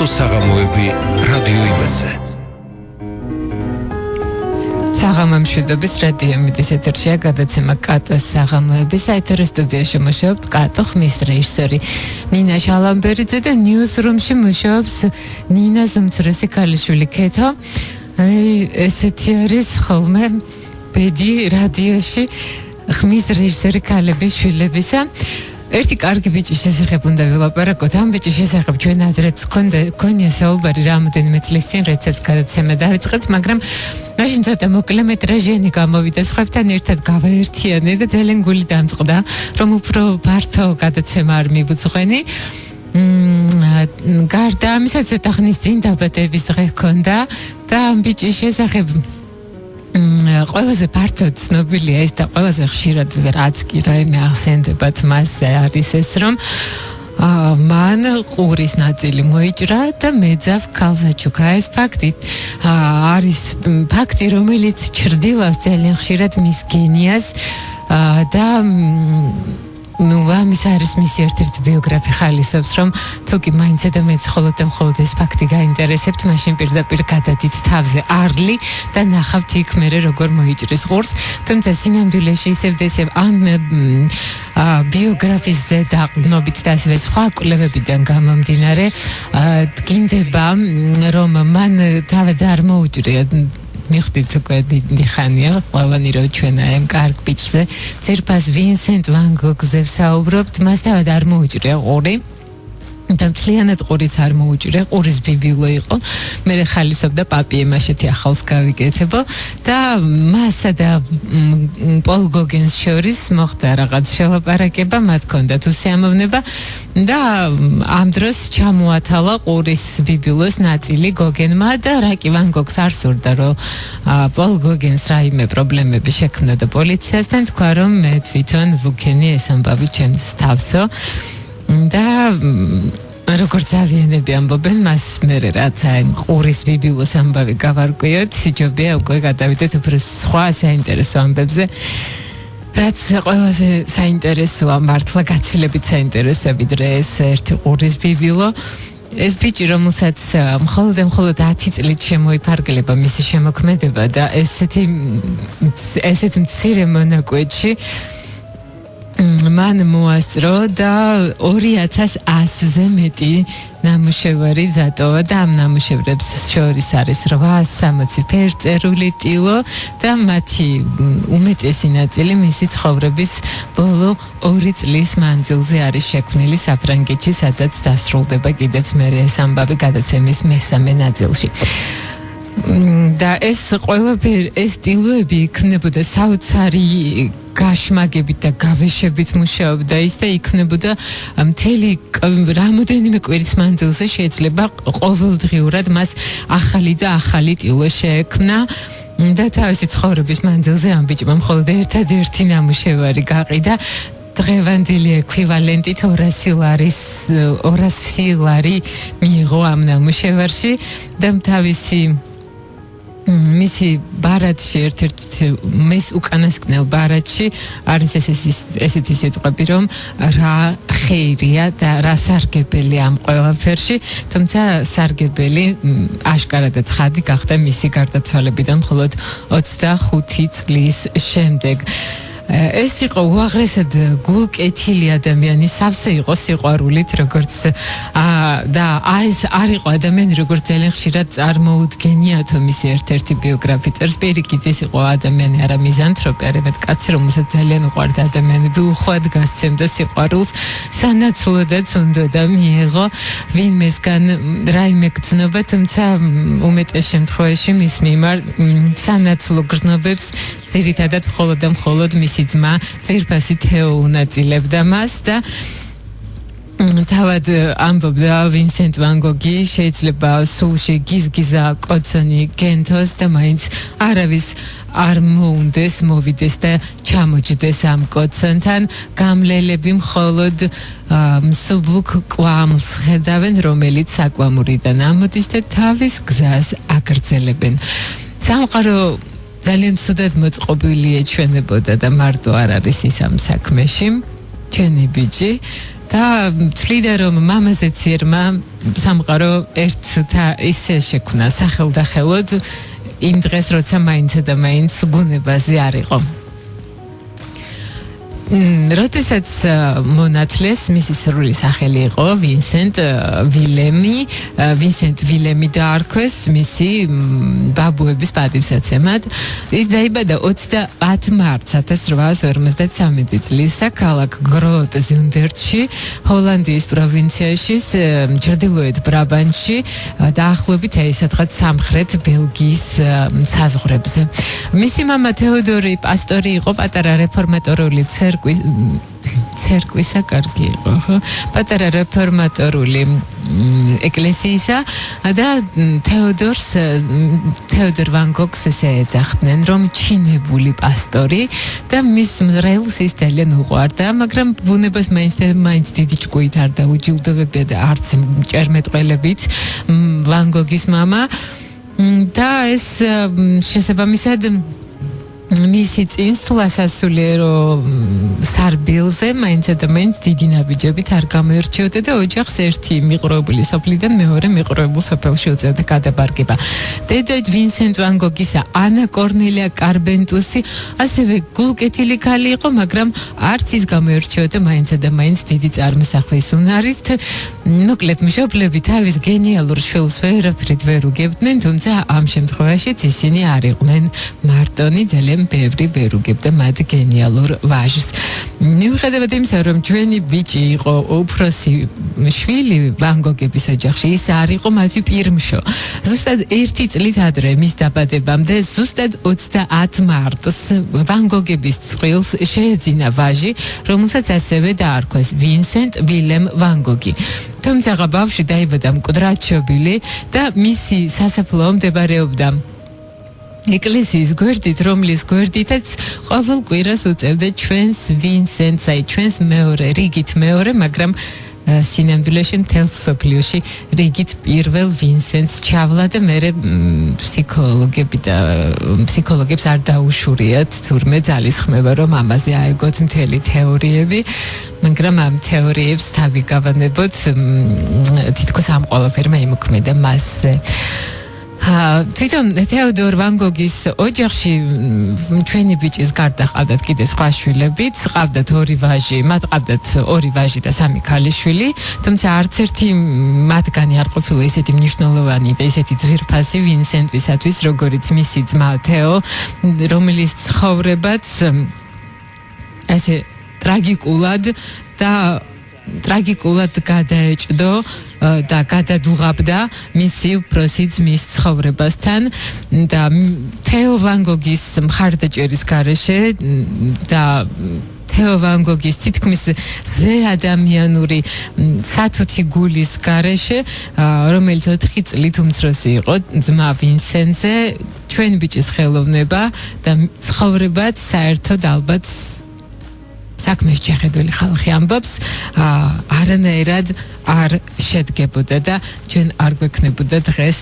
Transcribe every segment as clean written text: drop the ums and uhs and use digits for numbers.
კატო საღამოები რადიო იმედზე. საღამომშვიდობის რადიო იმედის ეთერშია გადაცემა კატოს საღამოები. საეთერო სტუდიაში მუშაობს კატო ხმის რეჟისორი ნინა შალამბერიძე და ნიუზრუმში მუშაობს ნინა ზუმცროსი ქალიშვილი ქეთო. ესეთი არის ხოლმე ბედი რადიოში ხმის რეჟისორი ქალების შვილებისა. ერთი კარგი ბიჭის შესახებ უნდა ვილაპარაკოთ. ამ ბიჭის შესახებ ჩვენ ადრეც გქონია საუბარი რამდენიმე წლის წინ, როდესაც გადაცემა დავიწყეთ, მაგრამ მაშინ ცოტა მოკლემეტრაჟიანი გამოვიდა. სხვებთან ერთად გავაერთიანე და ძალიან გული დამწყდა, რომ უფრო ფართო გადაცემა არ მიბუძღვენი. გარდა ამისა, ცოტა ხნის წინ დაბადების დღე ჰქონდა და ამ ბიჭის შესახებ ყველაზე ფართოდ ცნობილია ის და ყველაზე ხშირად რაც კი რაიმე ახსენდებათ მასზე არის ეს, რომ მან ყურის ნაწილი მოიჭრა და მეძავ ქალს აჩუქა. ეს ფაქტი არის ფაქტი, რომელიც ჩრდილავს ძალიან ხშირად მის გენიას და ამის არის მისი ერთ-ერთი ბიოგრაფი ხალისობს, რომ თუ კი მაინც და მეც მხოლოდ ეს ფაქტი გაინტერესებთ, მაშინ პირდაპირ გადადით თავზე არლი და ნახავთ იქ მერე როგორ მოიჭრის ყურს. თუმცა სინამდვილეში ისევ ამ ბიოგრაფიის ზედაყრდნობით და ასევე სხვა კვლევებიდან გამომდინარე დგინდება, რომ მან თავად არ მოუჭრია. მიხდით უკვე დიდი ხანია ყველანი რო ჩვენა ამ კარგ ბიჭზე ძირფას ვინსენტ ვან გოგზე ვსაუბრობთ. მას თავად არ მოუჭრია ყური და მთლიანად ყურიც არ მოუჭრია. ყურის ბიბილო იყო, მე ხალისობდა პაპიე მასეთი ახალს გავიკეთებო და მასა და პოლ გოგენს შორის მოხდა რაღაც შელაპარაკება, მათ ჰქონდათ უსიამოვნება და ამ დროს ჩამოათალა ყურის ბიბილოს ნაწილი გოგენმა და რაკი ვან გოგს არ სურდა, რომ პოლ გოგენს რაიმე პრობლემები შექმნოდა პოლიციასთან, თქვა რომ მე თვითონ ვუქენი ეს ამბავი ჩემს თავსო და როგორც ავიანები ამბობენ, მას მერე რაც აი ყურის ბიბილოს ამბავი გავარკვიოთ, სიჯობია უკვე გადავიდეთ უფრო სხვა საინტერესო ამბებზე. რაც ყველაზე საინტერესოა, მართლა გაცილებით საინტერესო ვიდრე ეს ერთი ყურის ბიბილო. ეს ბიჭი, რომელსაც მხოლოდ 10 წლით შემოიფარგლება მისი შემოქმედება და ესეთ მცირე მონაკვეთში მან მოასწრო და 2100-ზე მეტი ნამუშევარი დატოვა და ამ ნამუშევრებს შორის არის 860 ფერწერული ტილო და მათი უმეტესი ნაწილი მისი ცხოვრების ბოლო 2 წლის მანძილზე არის შექმნილი საფრანგეთში, სადაც დასრულდება კიდეც მერე ეს ამბავი გადაცემის მესამე ნაწილში. და ეს ყველაფერი ეს ტილოები იქნებოდა საოცარი გაშმაგებით და გავეშებით მუშაობდა ის და იქნებოდა მთელი რამოდენიმე კვირის მანძილზე შეიძლება ყოველდღიურად მას ახალი და ახალი ტილო შეექმნა და თავისი ცხოვრების მანძილზე ამ ბიჭმა მხოლოდ ერთადერთი ნამუშევარი გაყიდა. დღევანდელი ექვივალენტით 200 ლარი მიიღო ამ ნამუშევარში და მისი ბარათში ერთ-ერთი მის უკანასკნელ ბარათში არის ესეთი სიტყვები, რომ რა ხეირია და რა სარგებელი ამ ყველაფერში, თუმცა სარგებელი აშკარადაც ხადი გახდა მისი გარდაცვალებიდან მხოლოდ 25 წლის შემდეგ. ეს იყო უაღრესად გულკეთილი ადამიანი, სავსე იყო სიყვარულით, როგორც და ეს არ იყო ადამიანი, როგორც ძალიან ხშირად წარმოუდგენიათო მისი ერთ-ერთი ბიოგრაფი წერს. პირიქით, ეს იყო ადამიანი არა მიზანთროპი, არამედ კაცი, რომელსაც ძალიან უყვარდა ადამიანები, უხვად გასცემდა სიყვარულს, სანაცვლოდაც უნდა და მიიღო ვინმესგან რაიმე გრძნობა, თუმცა უმეტეს შემთხვევაში მის მიმართ სანაცვლო გრძნობებს ძირითადად მხოლოდ მისი ძმა ძირფასი თეო უნაწილებდა მას და თავად ამბობდა ვინსენტ ვან გოგი შეიძლება სულში გიზგიზა კოცონი გენთოს და მაინც არავის არ მოუნდეს მოვიდეს და ჩამოჯდეს ამ კოცონთან. გამლელები მხოლოდ მსუბუქ კვამლს ხედავენ, რომელიც საკვამურიდან ამოდის და თავის გზას აგრძელებენ. სამყარო ძალიან ცუდად მოწყობილი ეჩვენებოდა და მარტო არ არის ის ამ საქმეში. ჩვენი ბიჭი და თვლიდა რომ მამაზე ცირმა სამყარო ერთთა ისე შექმნა სახელდახელოდ იმ დღეს როცა მაინც და მაინც გუნებაზე არ იყო. როდესაც მონათლეს მისი სრული სახელი იყო ვინსენტ ვილემი დაარქვეს მისი ბაბუების პატივსაცემად. ის დაიბადა 30 მარტს 1853 წლის ქალაქ გროთ ზუნდერტში, ჰოლანდიის პროვინციაში, ჩრდილოეთ ბრაბანტში, დაახლოებით სადღაც სამხრეთ ბელგიის საზღვრებზე. მისი მამა თეოდორი პასტორი იყო, პატარა რეფორმატორული ცერკვისა კარგი იყო, ხო? პატარა რეფორმატორული ეკლესიისა და თეოდორ ვან გოგს ესე ეძახდნენ, რომ ჩინებული პასტორი და მის მზრელს ის ძალიან უყვარდა, მაგრამ ბუნებას მაინც დიდი ჭკუით არ დაუჯილდოვებია და არც ჭერმეტყველებით ვან გოგის მამა და ეს შესაბამისად მისი წინსვლა სასულიერო სარბილზე მაინც და მაინც დიდი ნაბიჯებით არ გამოერჩეოდა და ოჯახს ერთი მიყრუებული სოფლიდან მეორე მიყრუებულ სოფელში უწევდა გადაბარგება. დედა ვინსენტ ვან გოგისა ანა კორნელია კარბენტუსი ასევე გულკეთილი ქალი იყო, მაგრამ არც ის გამოერჩეოდა მაინც და მაინც დიდი წარმოსახვის უნარით. მოკლედ მშობლები თავის გენიალურ შვილს ვერაფრით ვერ უგებდნენ, თუმცა ამ შემთხვევაშიც ისინი არ იყვნენ მარტონი, ძალიან ბევრი ვერ უგებდა მათ გენიალურ ვაჟს. მიუხედავად იმისა, რომ ჩვენი ბიჭი იყო უფროსი შვილი ვან გოგების ოჯახში, ის არ იყო მათი პირმშო. ზუსტად 1 წლით ადრე მის დაბადებამდე, ზუსტად 30 მარტს ვან გოგების წყვილს შეეძინა ვაჟი, რომელსაც ასევე დაარქვეს ვინსენტ ვილემ ვან გოგი. თუმცა ბავშვი დაიბადა მკვდრად შობილი და მისი სასაფლაო მდებარეობდა ეკლესიის გვერდით, რომლის გვერდითაც ყოველ კვირას უწევდა ჩვენს ვინსენტს, ჩვენს რიგით მეორე, მაგრამ სინამდვილეში მთელ მსოფლიოში რიგით პირველ ვინსენტს ჩავლა და მერე ფსიქოლოგებს არ დაუშურიათ თურმე ძალისხმევა, რომ ამაზე აეგოთ მთელი თეორიები, მაგრამ ამ თეორიებს თავი გავანებოთ თითქოს ამ ყველაფერმა იმოქმედა მასზე. თვითონ თეოდორ ვან გოგის ოჯახში ჩვენი ბიჭის გარდა ყავდათ კიდე სხვა შვილებიც, ყავდათ 2 ვაჟი, მათ ყავდათ 2 ვაჟი და 3 ქალიშვილი, თუმცა არც ერთი მათგანი არ ყოფილა ისეთი მნიშვნელოვანი და ისეთი ძვირფასი ვინსენტვისათვის, როგორიც მისი ძმა თეო, რომლის ცხოვრებაც ესე ტრაგიკულად გადაეჭდო და გადადუღაბდა მისი უფროსი ძმის ცხოვრებასთან და თეო ვან გოგის მხარდაჭერის გარეშე და თეო ვან გოგის თითქმის ზე ადამიანური სათუთი გულის გარეშე, რომელიც 4 წლით უმცროსი იყო ძმა ვინსენტზე, ჩვენი ბიჭის ხელოვნება და ცხოვრებაც საერთოდ ალბათ საქმეს შეხედული ხალხი ამბობს, არანაირად არ შედგებოდა და ჩვენ არ გვექნებოდა დღეს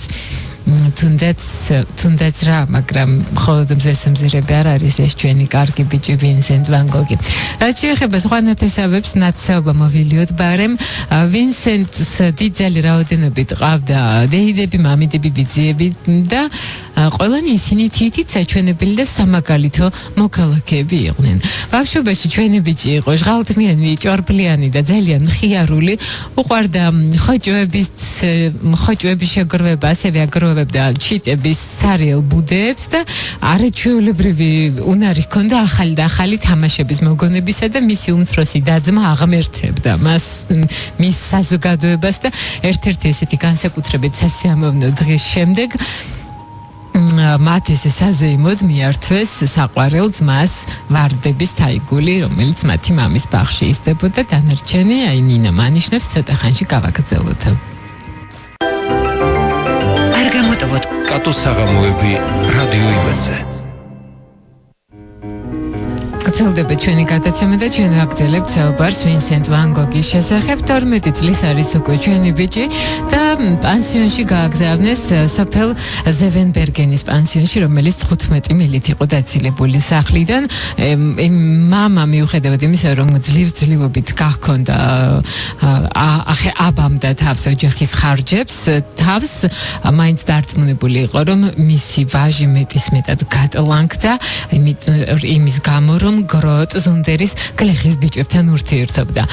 თუნდაც რა, მაგრამ მხოლოდ მზესუმზირები არ არის ეს ჩვენი კარგი ბიჭი ვინსენტ ვან გოგი. რაც შეეხება სხვა ნათესავებს, ნათესაობა მოვილიოთ, ბარემ ვინსენტს დიდძალი რაოდენობით ყავდა დეიდები, მამიდები, ბიძიები და ყველანი ისინი თითით საჩვენებელი და სამაგალითო მოქალაქეები იყვნენ. ბავშვობაში ჩვენი ბიჭი იყო ჟღალთმიანი, ჭორბლიანი და ძალიან მხიარული, უყვარდა ხოჭოების შეგროვება, ასევე აგროვებდა ჩიტების სარიელ ბუდეებს და არაჩვეულებრივი უნარი ჰქონდა ახალი და ახალი თამაშების მოგონებისა და მისი უმცროსი და-ძმა აღმერთებდა მის საზოგადოებას და ერთ-ერთი ესეთი განსაკუთრებით სასიამოვნო დღის შემდეგ მათ ესე საზეიმოდ მიართვეს საყვარელ ძმას ვარდების თაიგული, რომელიც მათი მამის ბაღში ისდებოდა. დანარჩენი ნინა მანიშნებს ცოტა ხანში გავაგრძელოთ. არ გამოტოვოთ კატოს საღამოები რადიო იმედზე. გრძელდება ჩვენი გადაცემა და ჩვენ ვაგრძელებთ საუბარს ვინსენტ ვან გოგის შესახებ. 12 წლის არის უკვე ჩვენი ბიჭი და პანსიონში გააგზავნეს სოფელ ზევენბერგენის პანსიონში, რომელიც 15 მილით იყო დაცილებული სახლიდან. მამა მიუხედავად იმისა, რომ ძლივობით გახონდა აბამდა თავს ოჯახის ხარჯებს, თავს მაინც დარწმუნებული იყო, რომ მისი ვაჟი მეტისმეტად გატლანქდა იმის გამო, რომ გროტ ზუნდერის გლეხის ბიჭებთან ურთიერთობდა.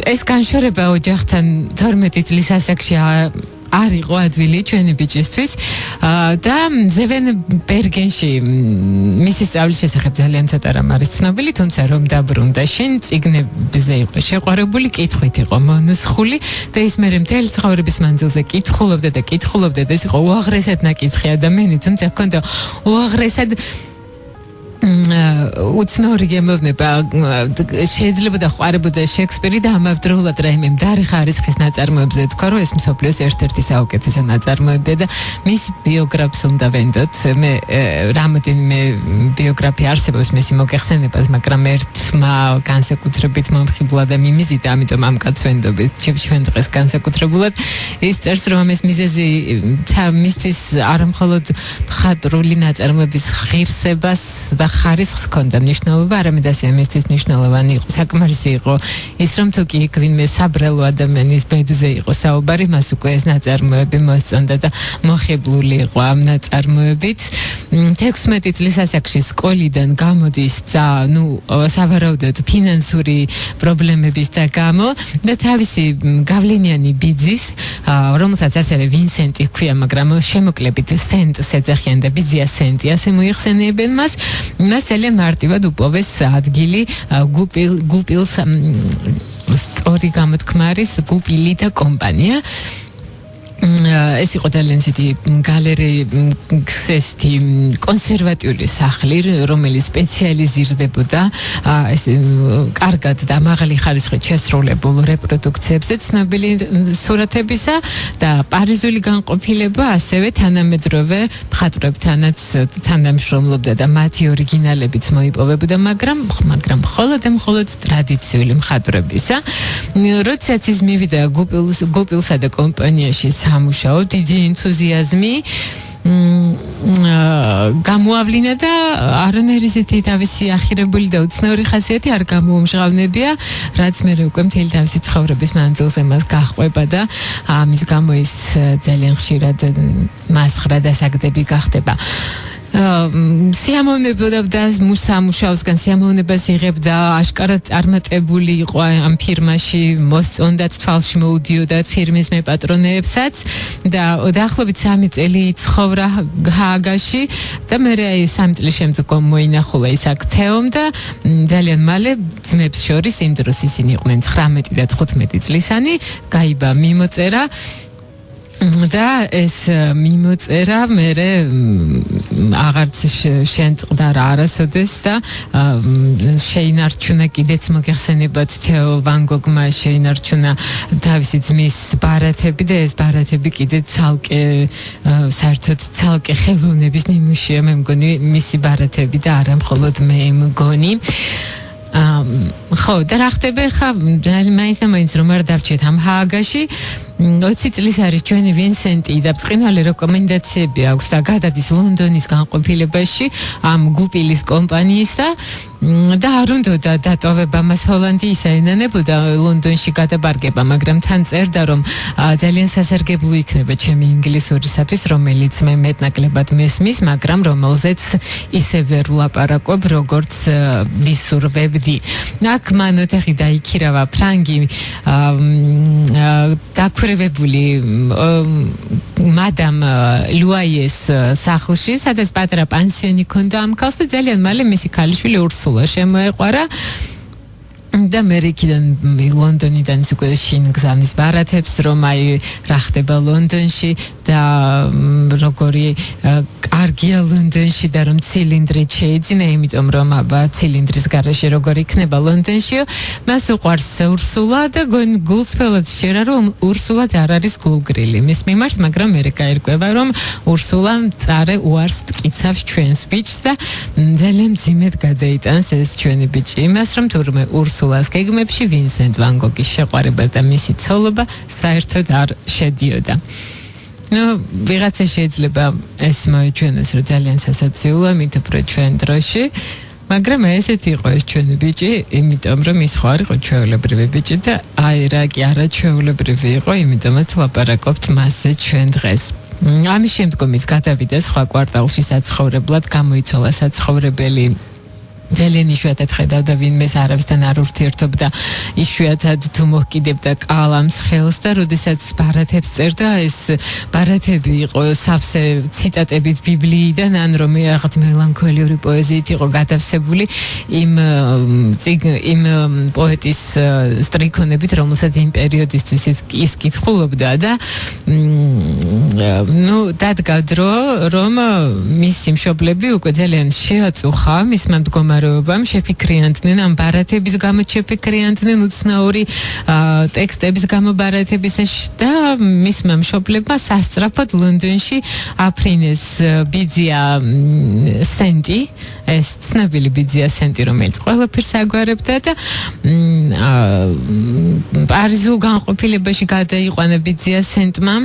ეს განშორება ოჯახთან 12 წლის ასაკში არ იყო ადვილი ჩვენი ბიჭისთვის და ზევენბერგენში მისი სწავლის შესახებ ძალიან ცოტა რამ არის ცნობილი, თუმცა რომ დაბრუნდა შინ წიგნებზე იყო შეყვარებული, კითხვით იყო მონუსხული და ის მერე მთელი ცხოვრების მანძილზე კითხულობდა და ეს იყო უაღრესად ნაკითხი ადამიანი, თუმცა ჰქონდა უაღრესად უცნაური გემოვნება, შეიძლება და ყვარებოდა შექსპირი და ამავდროულად რაიმე მდარი ხარისხის ნაწარმოებზე თქვა, რომ ეს მსოფლიოს ერთ-ერთი საუკეთესო ნაწარმოებია და მის ბიოგრაფს უნდა ვენდოთ. მე რამოდენიმე ბიოგრაფია არსებობს მისი მოგეხსენებას, მაგრამ ერთმა განსაკუთრებით მომხიბლა და მიმიზიდა, ამიტომ ამ კაცს ვენდობით ჩვენ დღეს განსაკუთრებულად. ის წერს, რომ ამის მიზეზი მისთვის არამხოლოდ მხატვრული ნაწარმოების ღირსებას და ხარისხს ჰქონდა მნიშვნელობა, არამედ ასე მისთვის მნიშვნელოვანი იყო, საკმარისი იყო ის, რომ თუ კი იქ ვინმე საბრალო ადამიანის ბედზე იყო საუბარი, მას უკვე ეს ნაწარმოები მოსწონდა და მოხიბლული იყო ამ ნაწარმოებით. 16 წლის ასაკში სკოლიდან გამოდის და სავარაუდოდ ფინანსური პრობლემების და გამო და თავისი გავლენიანი ბიძის, რომელსაც ასევე ვინსენტი ჰქვია, მაგრამ შემოკლებით სენტს ეძახიან და ბიძია სენტი, ასე მოიხსენიებენ მას. მას ძალიან მარტივად უპოვეს ადგილი გუპილს სწორი გამოთქმა არის გუპილი და კომპანია. ეს იყო ძალიან ისეთი გალერეისეთი კონსერვატიული სახლი, რომელიც სპეციალიზირდებოდა ეს კარგად და მაღალი ხარისხით შესრულებულ რეპროდუქციებზე ცნობილი სურათებისა და პარიზული განყოფილება ასევე თანამედროვე მხატვრებთანაც თანამშრომლობდა და მათი ორიგინალებიც მოიპოვებოდა, მაგრამ მხოლოდ ტრადიციული მხატვრებისა. როდესაც ის მივიდა გუპილსა და კომპანიაში სამუშაო, დიდი ენთუზიაზმი გამოავლინა და არანაირი ისეთი თავისი ახირებული და უცნაური ხასიათი არ გამოუმჟღავნებია, რაც მე უკვე მთელი თავისი ცხოვრების მანძილზე მას გაჰყვება და ამის გამო ის ძალიან ხშირად მასხრა დასაგდები გახდება. სიამოვნებოდა სამუშაოსგან სიამოვნებას იღებდა, აშკარად წარმატებული იყო ამ ფირმაში, მოსწონდათ, თვალში მოუდიოდათ ფირმის მეპატრონეებსაც და დაახლოებით 3 წელი ცხოვრა ჰააგაში და მერე 3 წლის შემდგომ მოინახულა ის აქ თეომ და ძალიან მალე ძმებს შორის, იმ დროს ისინი იყვნენ 19 და 15 წლისანი, გაიბა მიმოწერა და ეს მიმოწერა მერე აღარც შეწყდა რა არასოდეს და შეინარჩუნა კიდეც მოგეხსენებათ თეო ვან გოგმა შეინარჩუნა თავისი ძმის ბარათები და ეს ბარათები კიდე საერთოდ ცალკე ხელოვნების ნიმუშია, მე მგონი მისი ბარათები და არა მხოლოდ მე მგონი. ხო, და რა ხდება ხა მაინც რომ არ დავჭეთ ამ ჰააგაში 20 წლის არის ჩვენი ვინსენტი და ბრწყინვალე რეკომენდაციები აქვს და გადადის ლონდონის განყოფილებაში ამ გუპილის კომპანიისა და არ უნდა დატოვება მას ჰოლანდიისა ენანებოდა ლონდონში გადაბარგება, მაგრამ თან წერდა რომ ძალიან სასარგებლო იქნება ჩემი ინგლისურისათვის, რომელიც მე მეტნაკლებად მესმის, მაგრამ რომელზეც ისე ვერ ვლაპარაკობ, როგორც ვისურვებდი. აქ მან ოთახი დაიქირავა ფრანგი დაქვრივებული მადამ ლუაიეს სახლში, სადაც პატარა პანსიონი ჰქონდა ამ ქალს და ძალიან მალე მისი ქალიშვილი ურსულა შემოეყვარა და მე იქიდან ლონდონიდან უკვე შინ გზავნის ბარათებს, რომ აი რა ხდება ლონდონში და როგორი კარგია ლონდონში და რომ ცილინდრით შეიძინა, იმიტომ რომ აბა ცილინდრის garaში როგორ იქნება ლონდონშიო, მას უყვარს ურსულა და გულწრფელად შეერა რომ ურსულაც არ არის გულგრილი მის მიმართ, მაგრამ მე გაირკვევა რომ ურსულამ წარე უარს ტკიცავს ჩვენს ბიჭს და ძალიან მძიმედ გადაიტანს ეს ჩვენი ბიჭი იმას, რომ თურმე ურსულას გეგმებში ვინსენტ ვან გოგის შეყვარება და მისი ცოლობა საერთოდ არ შედიოდა. ვიღაცა შეიძლება ეს მოეჩვენოს, რომ ძალიან სასაცილოა, მით უფრო ჩვენ დროში, მაგრამ ესეთი იყო ეს ჩვენი ბიჭი, იმიტომ რომ ის ხო არ იყო ჩვეულებრივი ბიჭი და აი რა კი არა ჩვეულებრივი იყო, იმიტომაც ლაპარაკობთ მასზე ჩვენ დღეს. ამის შემდგომ ის გადავიდა სხვა კვარტალში საცხოვრებლად, გამოიცვალა საცხოვრებელი. ძალიან იშვიათად ხედავდა ვინმეს არავისთან არ ურთიერთობდა, იშვიათად თუ მოჰკიდებდა კალამს ხელს და როდესაც ბარათებს წერდა, ეს ბარათები იყო სავსე ციტატებით ბიბლიიდან, ან რომ რაღაც მელანქოლიური პოეზიით იყო გადავსებული იმ პოეტის სტრიქონებით, რომელსაც იმ პერიოდისთვის ის კითხულობდა და დადგა დრო, რომ მისი მშობლები უკვე ძალიან შეაწუხა მისმა მდგომარეობამ, შეფიქრიანდნენ ამ ბარათების გამო, შეფიქრიანდნენ უცნაური ტექსტების გამო ბარათებისაში და მისმა მშობლებმა სასწრაფოდ ლონდონში აფრინეს ბიძია სენტი, ეს ცნობილი ბიძია სენტი, რომელიც ყველაფერს აგვარებდა და პარიზულ განყოფილებაში გადაიყვანა ბიძია სენტმა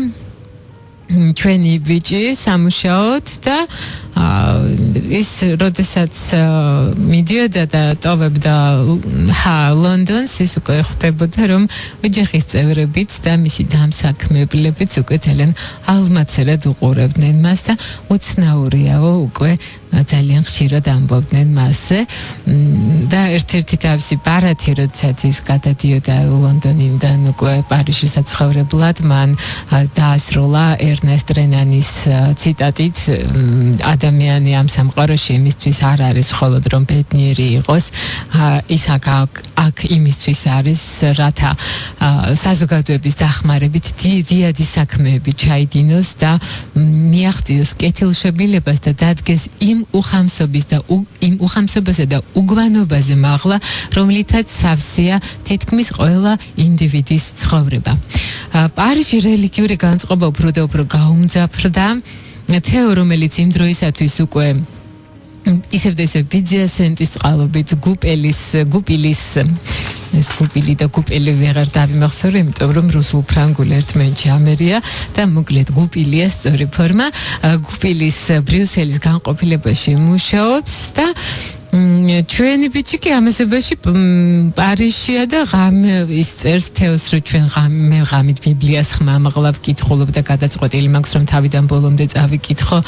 ჩვენი ბიჭი სამუშაოდ და ის როდესაც მიდიოდა და ტოვებდა ლონდონს, ის უკვე ხვდებოდა რომ ოჯახის წევრებიც და მისი დამსაქმებლებიც უკვე ძალიან ალმაცერად უყურებდნენ მას და უცნაურიაო უკვე ძალიან ხშირად ამბობდნენ მასზე და ერთ-ერთი თავისი ბარათი, როდესაც ის გადადიოდა ლონდონიდან უკვე პარიზში საცხოვრებლად, მან დაასრულა ერნესტ რენანის ციტატით ადამიანი ამ სამყაროში იმისთვის არ არის მხოლოდ რომ ბედნიერი იყოს, ის აქ იმისთვის არის, რათა საზოგადოების დახმარებით დიადი საქმეები ჩაიდინოს და მიაღწიოს კეთილშობილებას და დადგეს იმ უხამსობასა და უგვანობაზე მაღლა, რომლითაც სავსეა თითქმის ყველა ინდივიდის ცხოვრება. პარიზში რელიგიური განწყობა უფრო და უფრო გაუმძაფრდა. თეო, რომელიც იმ დროისათვის უკვე ისევ და ისევ ბიძია სენტის წყალობით გუპილის ეს გუპილი და გუპელი ვეღარ დავიმახსოვრე, იმიტომ რომ რუსულ ფრანგულ ერთმანეთში ამერია და მოკლედ გუპილია სწორი ფორმა. გუპილის ბრიუსელის განყოფილებაში მუშაობს და ჩვენი ბიჭი კი ამასობაში პარიზშია და ის წერს თეოს, რომ ჩვენ ღამით ბიბლიას ხმამაღლა ვკითხულობ და გადაწყვეტილი მაქვს, რომ თავიდან ბოლომდე წავიკითხო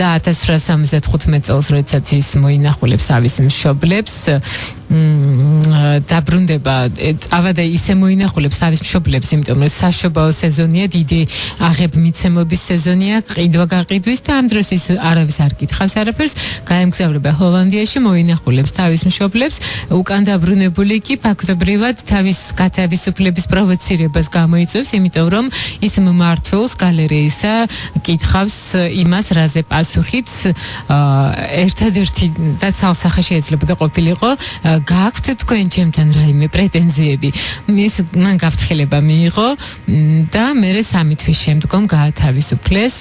და 1975 წელს, როდესაც ის მოინახულებს თავის მშობლებს, დაბრუნდება, ავადა ისე მოინახულებს თავის მშობლებს, იმიტომ რომ საშობაო სეზონია, დიდი აღებმიცემობის სეზონია, ყიდვა გაყიდვის და ამ დროს ის არავის არ კითხავს არაფერს, გაემგზავრება ჰოლანდიაში, მოინახულებს თავის მშობლებს, უკან დაბრუნებული კი ფაქტობრივად თავის გათავისუფლების პროვოცირებას გამოიწვევს, იმიტომ რომ ის მმართველს გალერეისა კითხავს იმას, რაზე პასუხიც ერთადერთი და ცალსახე შეიძლებოდა ყოფილიყო, გააქვთ თქვენ ჩემთან რაიმე პრეტენზიები. მან გაფრთხილება მიიღო და მერე 3 თვის შემდგომ გაათავისუფლეს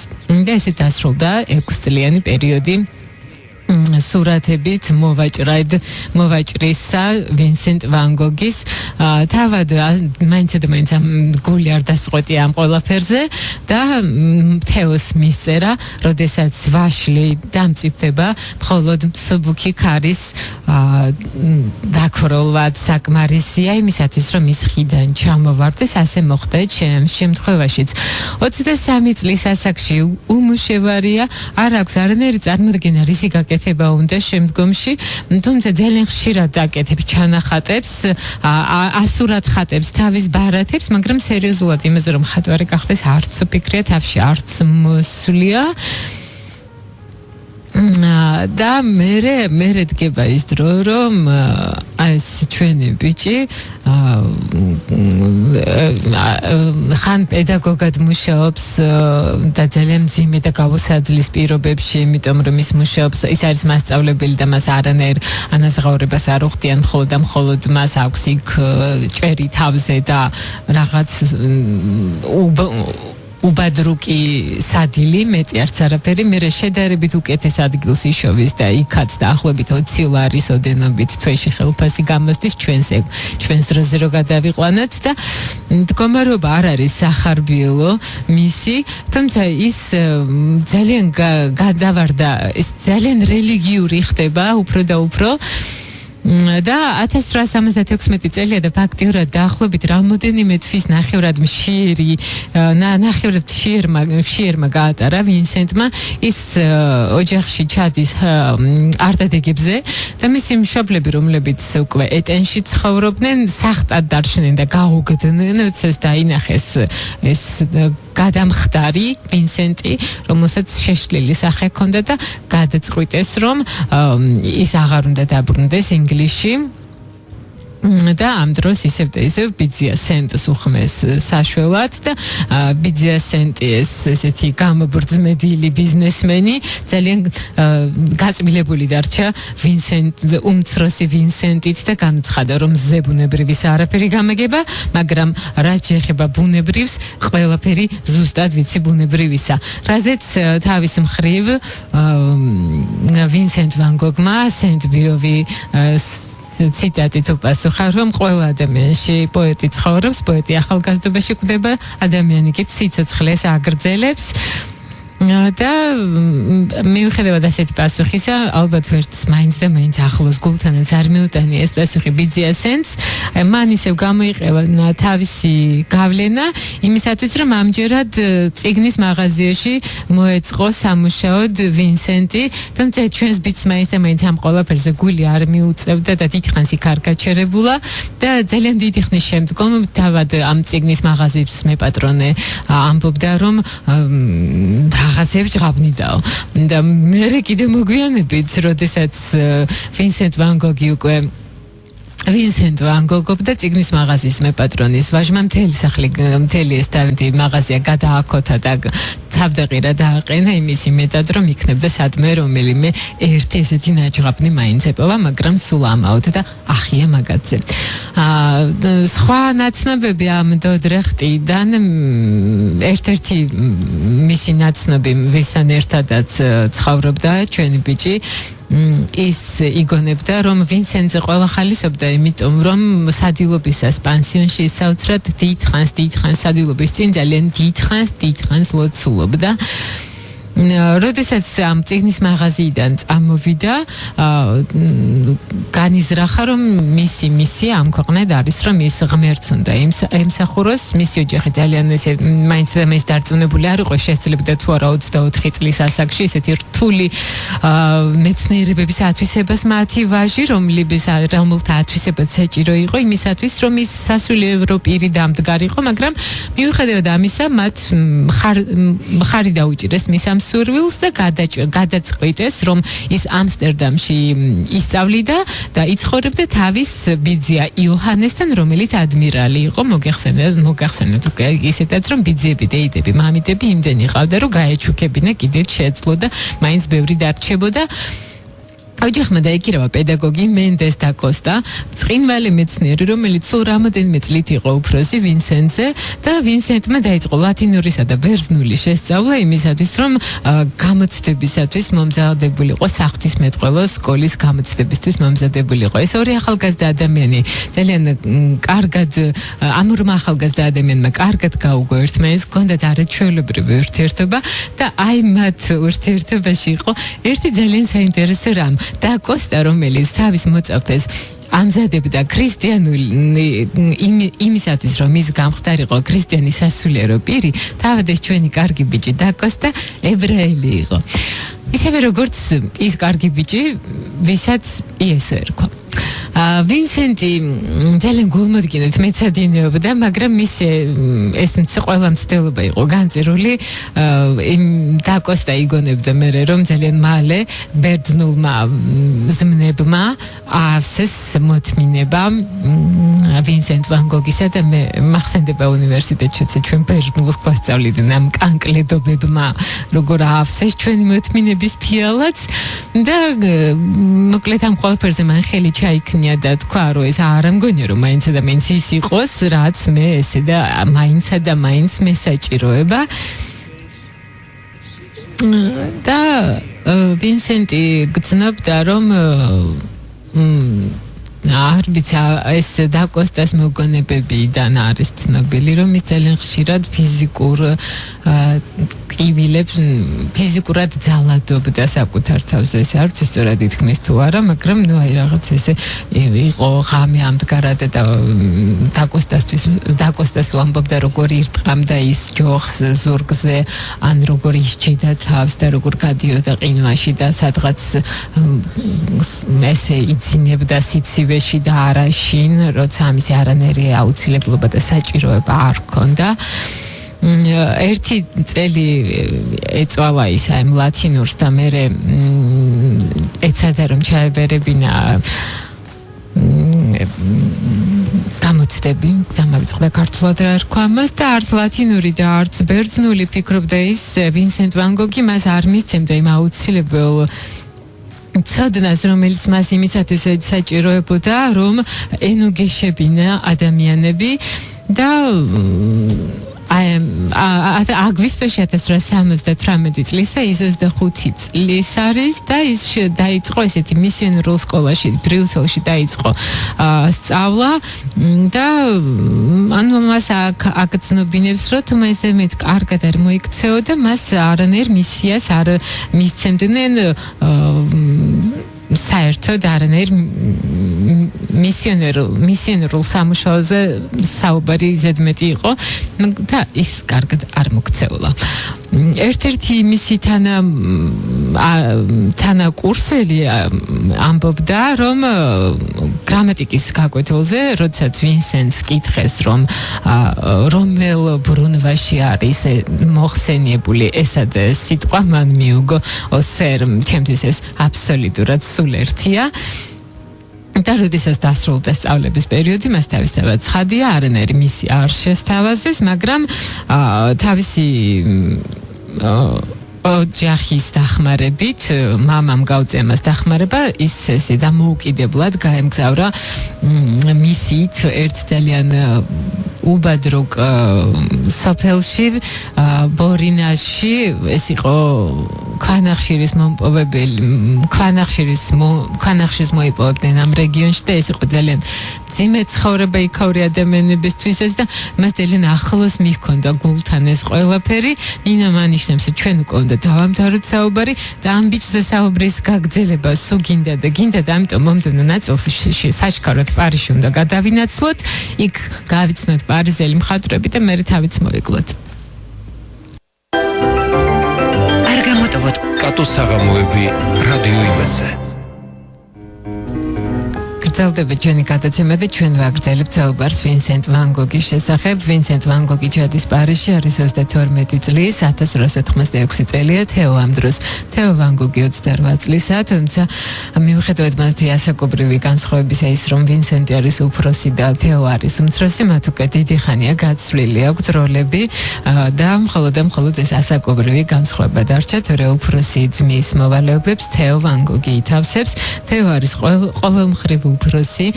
და ესე დასრულდა 6 წლიანი პერიოდი სურათებით მოვაჭრისა ვინსენტ ვან გოგის. თავად მაინც გული არ დასწყვეტია ამ ყველაფერზე და თეოს მისწერა, როდესაც ვაშლი დამწიფდება, მხოლოდ მსუბუქი ქარის დაქროლვად საკმარისია იმისათვის, რომ ის ხიდან ჩამოვარდეს, ასე მოხდა შემთხვევაშიც. 23 წლის ასაკში უმუშევარია, არ აქვს არანაირი წარმოდგენა რისი გაკეთება უნდა შემდგომში, თუმცა ძალიან ხშირად აკეთებს ჩანახატებს, ასურად ხატებს თავის ბარათებს, მაგრამ სერიოზულად იმაზე რომ ხატვარი გახდეს არც უფიქრია, თავში არც მოსვლია. და მერე დგება ის დრო, რომ ეს ჩვენი ბიჭი ხან პედაგოგად მუშაობს და ძალიან მძიმე და გავუსაძლის პირობებში, იმიტომ რომ ის მუშაობს, ის არის მასწავლებელი და მას არანაირ ანაზღაურებას არ უხდიან, მხოლოდ მას აქვს იქ ჭერი თავზე და რაღაც უბადრუკი სადილი, მეტი არც არაფერი, მე შედარებით უკეთეს ადგილს იშოვის და იქაც დაახლოებით 20 ლარის ოდენობით თვეში ხელფასი გამოსდის ჩვენს დროზე რო გადავიყვანოთ და მდგომარეობა არ არის სახარბიელო მისი, თუმცა ის ძალიან გადავარდა, ის ძალიან რელიგიური ხდება უფრო და უფრო და 1876 წელია და ფაქტიურად დაახლოებით რამოდენიმე თვის ნახევრად მშიერმა გაატარა ვინსენტმა ის ოჯახში ჩადის არდადეგებზე და მისი მშობლები, რომლებიც უკვე ეტენში ცხოვრობდნენ, სახტად დარჩნენ და გაუგდნენ, ეს დაინახეს ეს გადამხდარი ვინსენტი, რომელსაც შეშლილი სახე ჰქონდა და გადაწყვიტეს, რომ ის აღარ უნდა დაბრუნდეს ინგლისში და ამ დროს ისევ ბიძია სენტს უხმეს საშველად და ბიძია სენტი ესეთი გამობრძმედილი ბიზნესმენი ძალიან გაწმილებული დარჩა უმცროსი ვინსენტით და განუცხადა, რომ ზებუნებრივის არაფერი გამეგება, მაგრამ რაც შეეხება ბუნებრივს, ყველაფერი ზუსტად ვიცი ბუნებრივისა. რაზეც თავის მხრივ ვინსენტ ვან გოგმა სენტ-ბიოვი ციტატით უპასუხა, რომ ყველა ადამიანში პოეტი ცხოვრობს, პოეტი ახალგაზრდობაში კვდება, ადამიანი კი სიცოცხლეს აგრძელებს და მიუხედავად ასეთი პასუხისა, ალბათ ვერც მაინც და მაინც ახლოს გულთანაც არ მიუტანია ეს პასუხი ბიძია სენტს. მან ისევ გამოიყენა თავისი გავლენა იმისათვის, რომ ამჯერად წიგნის მაღაზიაში მოეწყო სამუშაოდ ვინსენტი, თუმცა ჩვენს ბიჭს მაინც და მაინც ამ ყველაფერზე გული არ მიუწევდა და დიდხანს იქ არ გაჩერებულა და ძალიან დიდი ხნის შემდგომ თავად ამ წიგნის მაღაზიის მეპატრონე ამბობდა, რომ რაღაცებს ჟღაბნიდაო და მე კიდე მოგვიანებით, როდესაც ვინსენტ ვან გოგი უკვე ვინსენტ ვან გოგობდა წიგნის მაღაზიის მეპატრონის ვაჟმა მთელი ეს მაღაზია გადააქოთა და თავდაყირა დააყენა იმის იმედად, რომ იქნებდა სადმე რომელიმე ერთი ესეთი ნაჯღაბნი მაინც ეპოვა, მაგრამ სულ ამაოდ და ახია მაგაძე. სხვა ნაცნობები ამ დოდრეხტიდან ერთ-ერთი მისი ნაცნობი, ვისთან ერთადაც ცხოვრობდა ჩვენი ბიჭი, ის იგონებდა, რომ ვინსენტზე ყველა ხალისობდა, იმიტომ რომ სადილობისას პანსიონში ისაოცრად დიდხანს სადილობის წინ ძალიან დიდხანს ლოცულობდა. როდესაც ამ წიგნის მაღაზიიდან წამოვიდა, განიზრახა, რომ მისი მისია ამ ქვეყნად არის, რომ ის ღმერთს უნდა ემსახუროს. მისი ოჯახი ძალიან მაინც და მაინც დარწმუნებული არ იყო, შესძლებდა თუ არა 24 წლის ასაკში ესეთი რთული მეცნიერებების ათვისებას მათი ვაჟი, რომელთა ათვისებაც საჭირო იყო იმისათვის, რომ ის სასულიერო პირი დამდგარ იყო, მაგრამ მიუხედავად ამისა, მათ მხარი დაუჭირეს მის ამ სურვილს და გადაწყვიტეს, რომ ის ამსტერდამში ისწავლიდა და იცხოვრებდა თავის ბიძია იოჰანესთან, რომელიც ადმირალი იყო. მოგახსენეთ უკვე ისედაც, რომ ბიძიები, დეიდები, მამიდები იმდენი ყავდა, რომ გაეჩუქებინა კიდეც შეეძლო და მაინც ბევრი დარჩებოდა. ოჯახმა დაეკირავა პედაგოგი მენდეს და კოსტა, ბრწყინვალე მეცნიერი, რომელიც სულ რამოდენიმე წლით იყო უფროსი ვინსენტზე და ვინსენტმა დაიწყო ლათინურისა და ბერძნული შესწავლა იმისათვის, რომ გამოცდებისათვის მომზადებულიყო საღვთისმეტყველო სკოლის გამოცდებისთვის მომზადებულიყო. ეს ორი ახალგაზრდა ადამიანი ძალიან კარგად, ამ ორმა ახალგაზრდა ადამიანმა კარგად გაუგო ერთმანეთს, ჰქონდათ არაჩვეულებრივი ურთიერთობა და აი მათ ურთიერთობაში იყო ერთი ძალიან საინტერესო რამ. და კოსტა, რომელიც თავის მოწაფეს ამზადებდა ქრისტიანული იმისათვის, რომ ის გამხდარიყო ქრისტიანი სასულიერო პირი, თავად ეს ჩვენი კარგი ბიჭი და კოსტა ებრაელი იყო. ისევე როგორც ის კარგი ბიჭი, ვისაც იესო ერქვა. ვინსენტი ძალიან გულმოდგინედ მეცადინეობდა, მაგრამ მის ეს ყველა მცდელობა იყო განწირული იმ დაკოსტა იგონებდა მე რომ ძალიან მალე ბერძნულმა ზმნებმა აავსეს მოთმინება ვინსენტ ვან გოგისა და მე მახსენდება უნივერსიტეტშიც ჩვენ ბერძნულს გვასწავლდნენ ამ კანკლედობებმა როგორ აავსეს ჩვენი მოთმინების ფიალაც და მოკლედ ამ ყველაფერზე მან ხელი ჩაიქნია და თქვა რომ ეს არ ამგონია რომ მაინც და მაინც ის იყოს რაც მე ესე და მაინცა და მაინც მე საჭიროება და ვინსენტი გრძნობდა რომ არ ვიცი ეს დაკოსტას მოგონებებიდან არის ცნობილი რომ ის ძალიან ხშირად ფიზიკურად ძალადობდა საკუთარ თავზე ეს არც სწორად ითქმის თუ არა მაგრამ ნუ აი რაღაც ესე იყო ღამე ამდგარად და დაკოსტას ვამბობდა როგორ ირტყამდა ის ჯოხს ზურგზე ან როგორ ისჯიდა თავს და როგორ გადიოდა ყინვაში და სადღაც ესე იცინებდა სიცივეში და არაშინ როცა ამისი არანაირი აუცილებლობა და საჭიროება არ ჰქონდა ერთი წელი ეწვალა ის აი ლათინურს და მე ეცადა რომ ჩაებერებინა გამოცდები დამავიწყდა ქართულად რა რქვა მას და არც ლათინური და არც ბერძნული ფიქრობდა ის ვინსენტ ვან გოგი მას არ მისცემდა იმ აუცილებელ ცოდნას რომელიც მას იმისათვის საჭიროებოდა რომ ენუგეშებინა ადამიანები და აგვისტოში 1878 წლის და ის 25 წლის არის და ის დაიწყო ესეთი მისიონერულ სკოლაში ბრიუსელში დაიწყო სწავლა და ანუ მას აკაცნობინებს რომ თუ მას მეთ კარგად არ მოიქცეოდა მას არანაირ მისიას არ მისცემდნენ საერთოდ არანაირ მისიონერულ სამუშაოზე საუბარი ზედმეტი იყო და ის კარგად არ მოქცეულა ერთ-ერთი მისი თანაკურსელი ამბობდა რომ გრამატიკის გაკვეთილზე როდესაც ვინსენტს კითხეს რომ რომელ ბრუნვაში არის მოხსენიებული ესა და სიტყვა მან მიუგო ოსერ ჩემთვის ეს აბსოლუტურად სულ ერთია და როდესაც დასრულდა სწავლების პერიოდი მას თავისთავად ცხადია არანაირი მისი არ შესთავაზეს მაგრამ თავისი ოჯახის დახმარებით მამამ გაუწია დახმარება ის ესე დამოუკიდებლად გაემგზავრა მისით ერთ ძალიან უბადრო სოფელში ბორინაში ეს იყო ქვანახშირის მომპოვებელი ქვანახშირის მოიპოვებდნენ ამ რეგიონში და ეს იყო ძალიან ძიმე ცხოვრება იქაური ადამიანებისთვისაც და მას ძალიან ახლოს მიჰქონდა გულთან ეს ყველაფერი ნინა მანიშნებს ჩვენ უკვე უნდა დავამთავროთ საუბარი და ამ ბიჭზე საუბრის გაგრძელება სულ გინდა და ამიტომ მომდევნო ნაწილს საშქაროდ პარიზში უნდა გადავინაცვლოთ იქ გავიცნოთ პარიზელი მხატვრები და მე თავიც მოვიკლოთ არ გამოტოვოთ კატოს საღამოები რადიო იმედზე გრძელდება ჩვენი გადაცემა და ჩვენ ვაგრძელებთ საუბარს ვინსენტ ვან გოგის შესახებ. ვინსენტ ვან გოგი ჩადის პარიზში, არის 32 წლის, 1886 წელია თეო ამ დროს. თეო ვან გოგი 28 წლისაა, თუმცა მიუხედავად მათი ასაკობრივი განსხვავებისა ის რომ ვინსენტი არის უფროსი და თეო არის უმცროსი, მათ უკვე დიდი ხანია გაცვლილი აქვთ როლები და მხოლოდ ეს ასაკობრივი განსხვავება დარჩა, თორე უფროსი ძმის მოვალეობებს თეო ვან გოგი ითავსებს. თეო არის ყოველმხრივ უფროსი,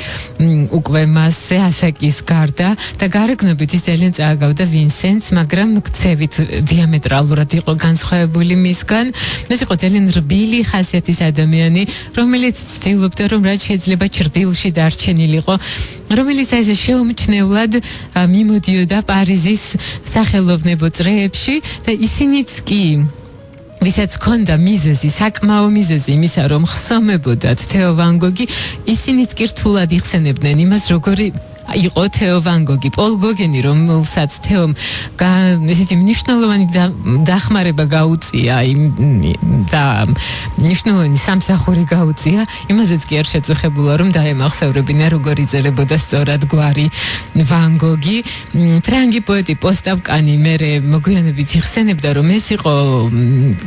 უკვე მასზე ასაკის გარდა და გარეგნობით ის ძალიან წააგავდა ვინსენტს, მაგრამ ქცევით დიამეტრალურად იყო განსხვავებული მისგან. ეს იყო ძალიან რბილი ხასიათის ადამიანი, რომელიც ცდილობდა რომ რაც შეიძლება ჭრდილში დარჩენილიყო, რომელიც ესე შეუმჩნევლად მიმოდიოდა პარიზის სახელოვნებო წრეებში და ისინიც კი ვისაც ქონდა მიზეზი, საკმაო მიზეზი იმისა, რომ ხსომებოდათ თეო ვან გოგი, ისინიც კი რთულად იხსენებდნენ იმას, როგორი იყო თეო ვან გოგი, პოლ გოგენი, რომელსაც თეომ ესეთი მნიშვნელოვანი დახმარება გაუწია და მნიშვნელოვანი სამსახური გაუწია, იმაზეც კი არ შეწუხებულა, რომ დაემახსოვრებინა როგორ იწერებოდა სწორად გვარი ვან გოგი. ფრანგი პოეტი პოსტავკანი მერე მოგვიანებით იხსენებდა, რომ ეს იყო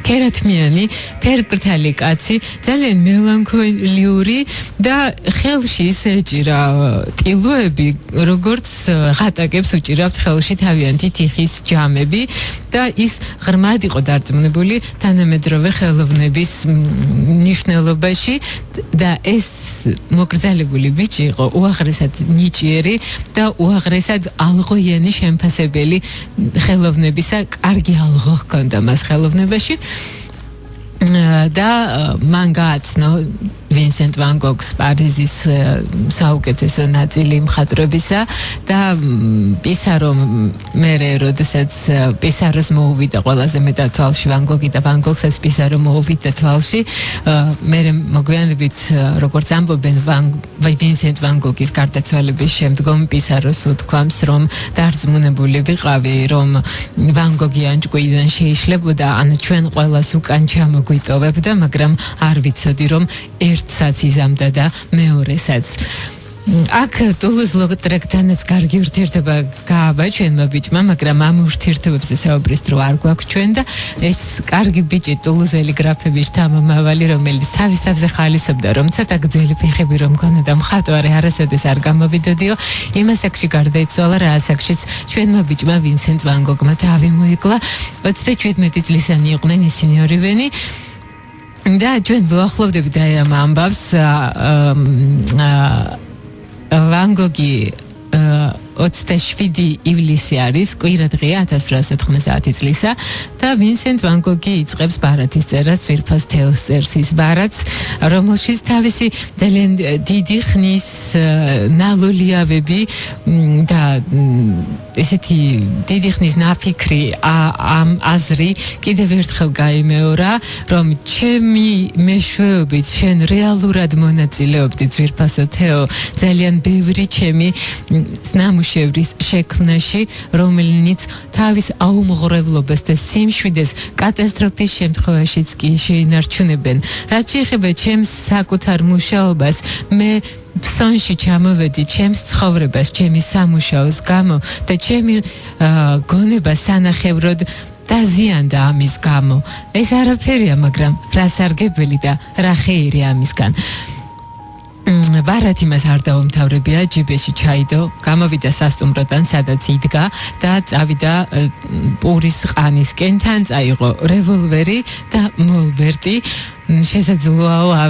კერათმიანი, ფერფრთალი კაცი, ძალიან მელანქოლიური და ხელში ისე ეჭირა ტილოები, როგორც ღატაკებს უჭირავთ ხელში თავიანთი თიხის ჯამები და ის ღრმად იყო დარწმუნებული თანამედროვე ხელოვნების მნიშვნელობაში და ეს მოკრძალებული ბიჭი იყო უაღრესად ნიჭიერი და უაღრესად ალღოიანი შემფასებელი ხელოვნებისა, კარგი ალღო ჰქონდა მას ხელოვნებაში და მან გააცნო ვინსენტ ვან გოგს პარიზის საუკეთესო ნაწილი მხატვრობისა და პისარო მერე როდესაც პისაროს მოუვიდა ყველაზე მეტად თვალში ვან გოგი და ვან გოგსაც პისარო მოუვიდა თვალში მერე მოგვიანებით როგორც ამბობენ ვინსენტ ვან გოგის გარდაცვალების შემდგომ პისაროს უთქვამს რომ დარწმუნებული ვიყავი რომ ვან გოგი ანჭკვიდან შეიშლებოდა ან ჩვენ ყველას უკან ჩამოგვიტოვებდა მაგრამ არ ვიცოდი რომ ერთსაც იზამდა და მეორესაც. აქ ტულუზ-ლოტრეკთანაც კარგი ურთიერთობა გააბა ჩვენმა ბიჭმა, მაგრამ ამ ურთიერთობებზე საუბრის დრო არ გვაქვს ჩვენ და ეს კარგი ბიჭი ტულუზელი გრაფების შთამომავალი, რომელიც თავის თავზე ხალისობდა, რომ ცოტა გრძელი ფეხები რომ მქონოდა მხატვარი არასოდეს არ გამოვიდოდიო, იმ ასაკში გარდაიცვალა რა ასაკშიც ჩვენმა ბიჭმა ვინსენტ ვან გოგმა თავი მოიკლა. 37 წლისანი იყვნენ ისინი ორივენი. და ჩვენ ვუახლოვდებით აი ამ ამბავს ვან გოგი 27 ივლისი არის კვირა დღეა 1890 წლისა და ვინსენტ ვან გოგი იწყებს ბარათის წერას ძვირფას თეოს წერს ის ბარათს რომელშიც თავისი ძალიან დიდი ხნის ნალოლიავები და ესეთი დიდი ხნის ნაფიქრი ამ აზრი კიდევ ერთხელ გაიმეორა რომ ჩემი მეშვეობით შენ რეალურად მონაწილეობდი ძვირფასო თეო ძალიან ბევრი ჩემი ნამუშევრის შექმნაში, რომელიც თავის აუმღრებლობას და სიმშვიდეს კატასტროფის შემთხვევაშიც კი შეინარჩუნებენ. რაც შეეხება ჩემს საკუთარ მუშაობას, მე სონში ჩამოვედი ჩემს ცხოვრებას, ჩემი სამუშაოს გამო და ჩემი გონება სანახევროდ დაზიანდა ამის გამო. ეს არაფერია, მაგრამ რა სარგებელი და რა ხეირი ამისგან. ბარათი მას არ დაუმთავრებია, ჯიბეში ჩაიდო, გამოვიდა სასტუმროდან, სადაც იდგა და წავიდა პურის ყანისკენ, თან წაიღო რევოლვერი და მოლბერტი. შესაძლოა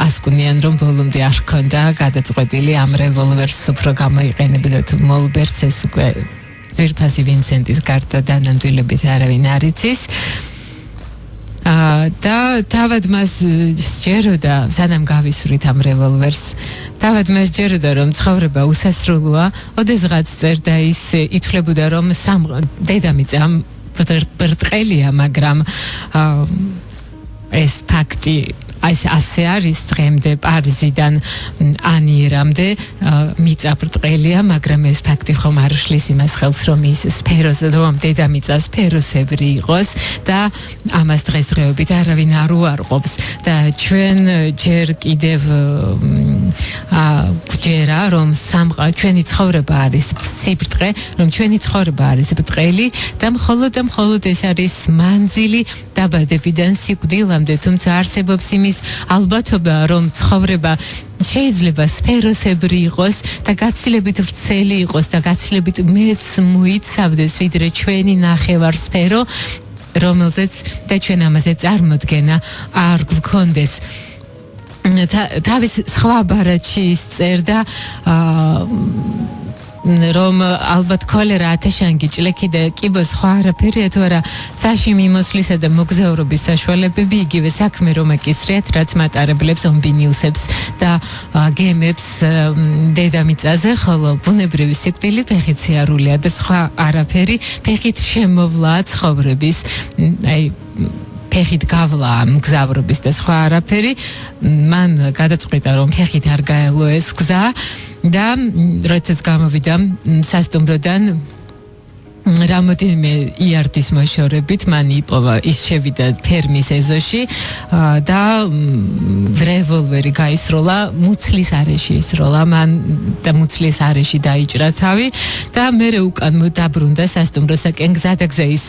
ასკუნიან რომ ბოლომდე არ ჰქონდა გადაწყვეტილი ამ რევოლვერს უფრო გამოიყენებოდა თუ მოლბერტს ეს უკვე ძვირფასი ვინსენტის გარდა დანამდვილებით არავინ არ იცის. და თავად მას სჯეროდა, სანამ გავისვრით ამ რევოლვერს, თავად მას სჯეროდა, რომ ცხოვრება უსასრულოა, ოდესღაც წერდა ის ითვლებოდა, რომ დედამიწა ბრტყელია, მაგრამ ეს ფაქტი ასე არის დღემდე პარიზიდან ანიერამდე მიწა ბრტყელია, მაგრამ ეს ფაქტი ხომ არ უშლის იმას ხელს, რომ ის სფეროზე, რომ დედამიწა სფეროსებრი იყოს და ამას დღესდღეობით არავინ არ უარყოფს და ჩვენ ჯერ კიდევ გვჯერა, რომ ჩვენი ცხოვრება არის სიბრტყე, რომ ჩვენი ცხოვრება არის ბრტყელი და მხოლოდ ეს არის მანძილი დაბადებიდან სიკვდილამდე, თუმცა არსებობს იმის ალბათობა, რომ ცხოვრება შეიძლება სფეროსებრი იყოს და გაცილებით ვრცელი იყოს და გაცილებით მეც მოიცავდეს ვიდრე ჩვენი ნახევარ სფერო, რომელზეც და ჩვენ ამაზე წარმოდგენა არ გვქონდეს. თავის სხვა ბარათში ის წერდა რომ ალბათ კოლერა ათაშანგი ჭლექი და კიბო სხვა არაფერია თუ არა საშიმი მოსვლისა და მოგზაურობის საშუალებები იგივე საქმე რომ აკისრიათ რაც მატარებლებს ომბინიუსებს და გემებს დედამიწაზე ხოლო ბუნებრივი სიკვდილი ფეხით სიარულია და სხვა არაფერი ფეხით შემოვლაა ცხოვრების აი ფეხით გავლა მგზავრობის და სხვა არაფერი მან გადაწყვიტა რომ ფეხით არ გაელო ეს გზა და როდესაც გამოვიდა სასტუმროდან რამოდენიმე იარდის მოშორებით მან იპოვა ის შევიდა ფერმის ეზოში და რევოლვერი გაისროლა მუცლის არეში ისროლა მან და მუცლის არეში დაიჭრა თავი და მერე უკან დაბრუნდა სასტუმროსაკენ გზადაგზე ის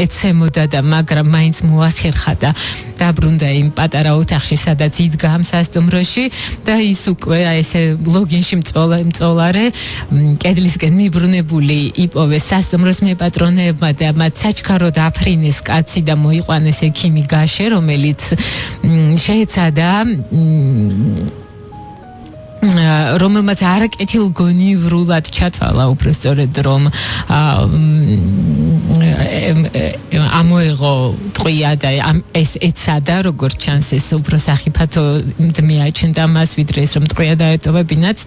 ეცემოდა და მაგრამ მაინც მოახერხა და დაბრუნდა იმ პატარა ოთახში სადაც იდგა ამ სასტუმროში და ის უკვე ესე ლოგინში მწოლარე კედლისკენ მიბრუნებული იპოვეს სტუმროს მეპატრონეებმა და მათ საჩქაროდ აფრინეს კაცი და მოიყვანეს ექიმი გაშე, რომელიც შეეცადა რომელმაც არაკეთილგონივრულად ჩათვალა უბრალოდ რომ ამოეღო ტყვია და ეს ეცადა როგორც ჩანს ეს უფრო სახიფათო მიაჩნდა მას ვიდრე ეს რომ ტყვია დაეტოვებინათ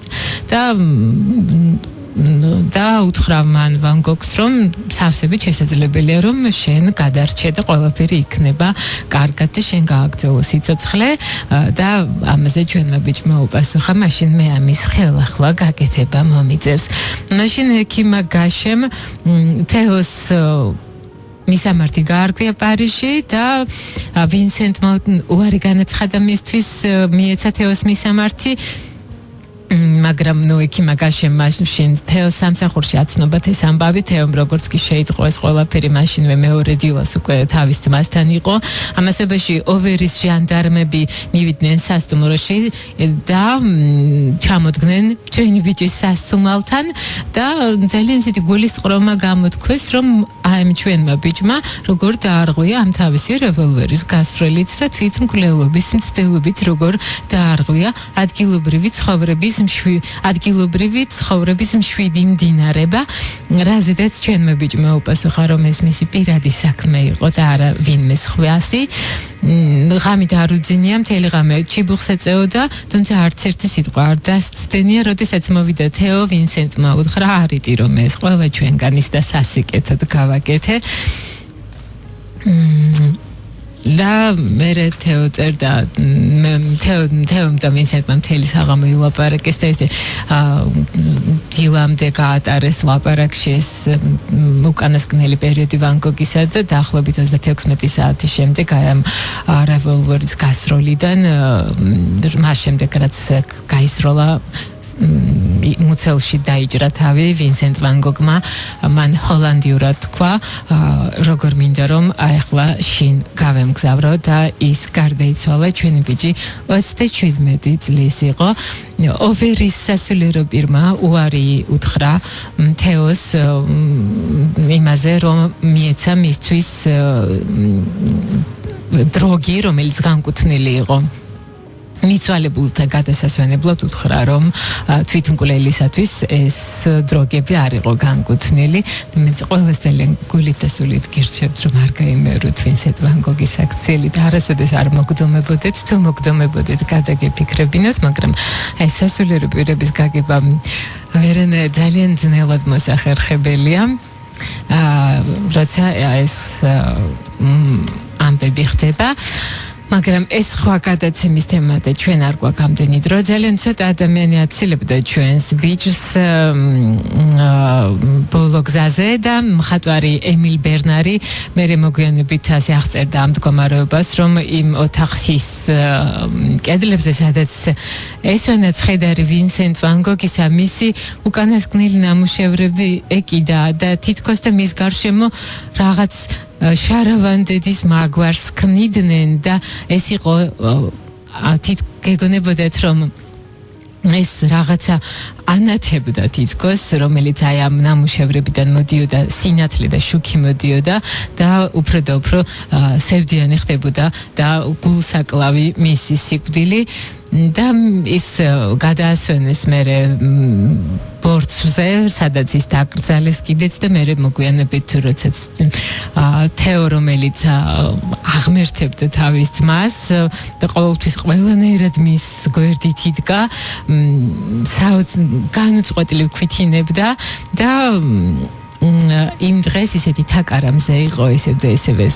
და უთხრა მან ვან გოგს რომ სავსებით შესაძლებელია რომ შენ გადარჩე და ყველაფერი იქნება კარგად და შენ გააგრძელო სიცოცხლე და ამაზე ჩვენმა ბიჭმა უპასუხა მაშინ მე ამის ხელახლა გაკეთება მომიწერს მაშინ ექიმა გაშემ თეოს მისამართი გაარკვია პარიზში და ვინსენტმა უარი განაცხადა მისთვის მიეცა თეოს მისამართი მაგრამ ნუ ექიმა გაშემ მაშინ თეოს სამსახურში აცნობათ ეს ამბავი თეომ როგორც კი შეიტყო ეს ყველაფერი მაშინვე მეორე დილას უკვე თავის ძმასთან იყო ამასობაში ოვერის ჟანდარმები მივიდნენ სასტუმროში და ჩამოდგნენ ჩვენი ბიჭის სასუმალთან და ძალიან ისეთი გულისწყრომა გამოთქვეს რომ აემ ჩვენმა ბიჭმა როგორ დაარღვია ამ თავისი რევოლვერის გასროლით და თვითმკვლელობის მცდელობით როგორ დაარღვია ადგილობრივი ცხოვრების მშვიდი მდინარება რაზედაც ჩვენმა ბიჭმა უპასუხა რომ ეს მისი პირადი საქმე იყო და არა ვინმე სხვასი ღამით არ უძინია მთელი ღამე ჩიბუხს ეწეოდა თუმცა არც ერთი სიტყვა არ დასცდენია როდესაც მოვიდა თეო ვინსენტმა უთხრა არიდი რომ ეს ყველა ჩვენგანის და სასიკეთოდ გავაკეთე და მერე თეო წერდა თეომ და ვინსენტმა მთელი საღამო ილაპარაკეს და ეს დილამდე გაატარეს ლაპარაკში ეს უკანასკნელი პერიოდი ვან გოგისა და დაახლოებით 36 საათის შემდეგ აი ამ რევოლვერის გასროლიდან მას შემდეგ რაც გაისროლა მუცელში დაიჭრა თავი ვინსენტ ვან გოგმა მან ჰოლანდიურად თქვა როგორ მინდა რომ ახლა შინ გავემგზავრო და ის გარდაიცვალა ჩვენი ბიჭი 37 წლის იყო ოვერის სასულიერო პირმა უარი უთხრა თეოს იმაზე რომ მიეცა მისთვის დროგი რომელიც განკუთვნილი იყო მიცვალებულთა გადასასვენებლად უთხრა რომ თვითმკვლელისათვის ეს დროგები არ იყო განკუთვნილი და მე ყველას ძალიან გულით და სულით გირჩევთ რომ არ გაიმეოროთ ვინსენტ ვან გოგის აქციელი და არასოდეს არ მოგდომებოდეთ თუ მოგდომებოდეთ გადაგეფიქრებინოთ მაგრამ ეს სასულიერო პირების გაგება ვერანაირ ძალიან ძნელად მოსახერხებელია როცა ეს ამბები ხდება მაგრამ ეს სხვა გადაცემის თემა და ჩვენ არ გვაქვს ამდენი დრო ძალიან ცოტა ადამიანი აცილებდა ჩვენს ბიჭს ბოლო გზაზე და მხატვარი ემილ ბერნარი მერე მოგვიანებით ასე აღწერდა ამ მდგომარეობას რომ იმ ოთახის კედლებზე სადაც ესვენაც ხედარი ვინსენტ ვან გოგისა მისი უკანასკნელი ნამუშევრები ეკიდა და თითქოს და მის გარშემო რაღაც შარავანდედის მაგვარს ქმნიდნენ და ეს იყო გეგონებოდეთ რომ ეს რაღაცა ანათებდა თითქოს რომელიც აი ამ ნამუშევრებიდან მოდიოდა სინათლე და შუქი მოდიოდა და უფრო და უფრო სევდიანი ხდებოდა და გულსაკლავი მისი სიკვდილი და ის გადაასვენეს მერე ბორცვზე სადაც ის დაკრძალეს კიდეც და მერე მოგვიანებით როდესაც თეო რომელიც აღმერთებდა თავის ძმას და ყოველთვის ყველანაირად მის გვერდით იდგა განუწყვეტლივ ქვითინებდა და იმ დღეს ისეთი თაკარამზე იყო ესევე